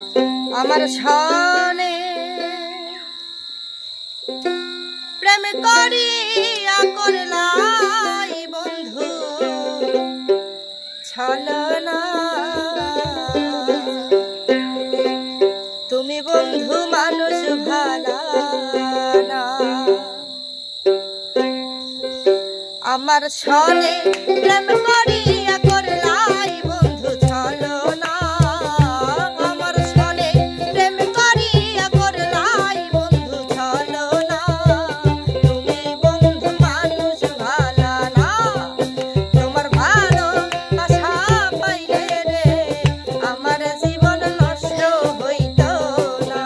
আমার সনে প্রেম করিয়া করলাই বন্ধু ছলনা। তুমি বন্ধু মানুষ ভালা না। আমার সনে প্রেম করিয়া করলাই বন্ধু ছলনা। আমার সনে প্রেম করিয়া করলাই বন্ধু ছলনা। তুমি বন্ধু মানুষ ভালা না। তোমার ভালো আশা পাইলে রে আমার জীবন নষ্ট হইত না।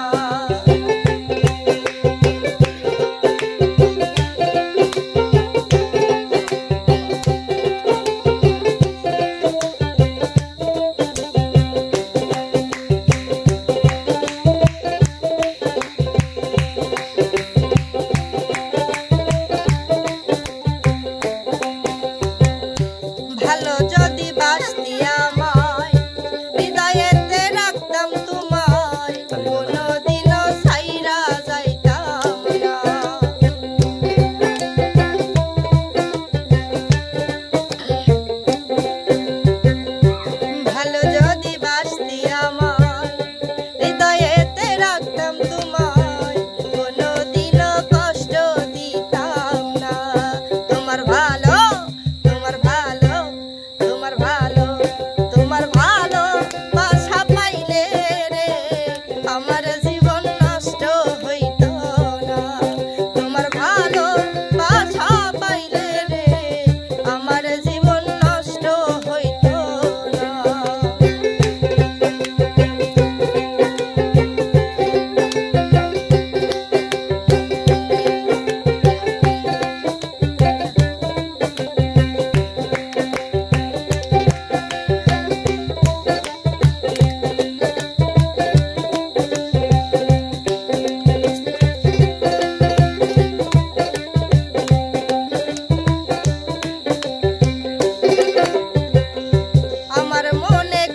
ভালো যদি বাসতি আমায় হৃদয়েতে রাখতাম তোমায়, কোনদিনও ছাইরা যাইতাম না। ভালো যদি বাসতি আমায় হৃদয়েতে রাখতাম তোমায়, কোনদিনও কষ্ট দিতাম না। তোমার ভালো তোমার ভালো বাসা পাইলে রে আমার জীবন নষ্ট হইত না। তোমার ভালো বাসা পাইলে রে আমার জীবন নষ্ট হইত না।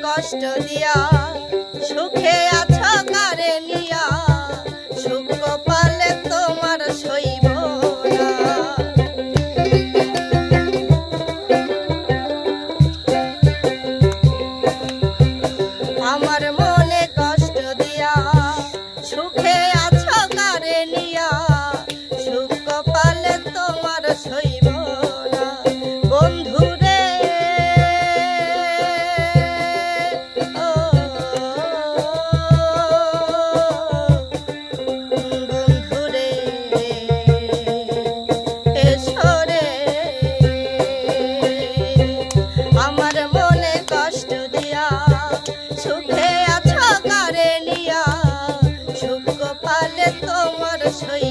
কষ্ট দিয়া সুখে আছো কারে নিয়া, সুখ কপালে তোমার সইব না। আমার মনে কষ্ট দিয়া সুখে আছো কারে নিয়া, সুখ কপালে তোমার সইব না। বন্ধু আমার মনে কষ্ট দিয়া সুখে আছো কারে নিয়া, সুখ পালে তোমার সই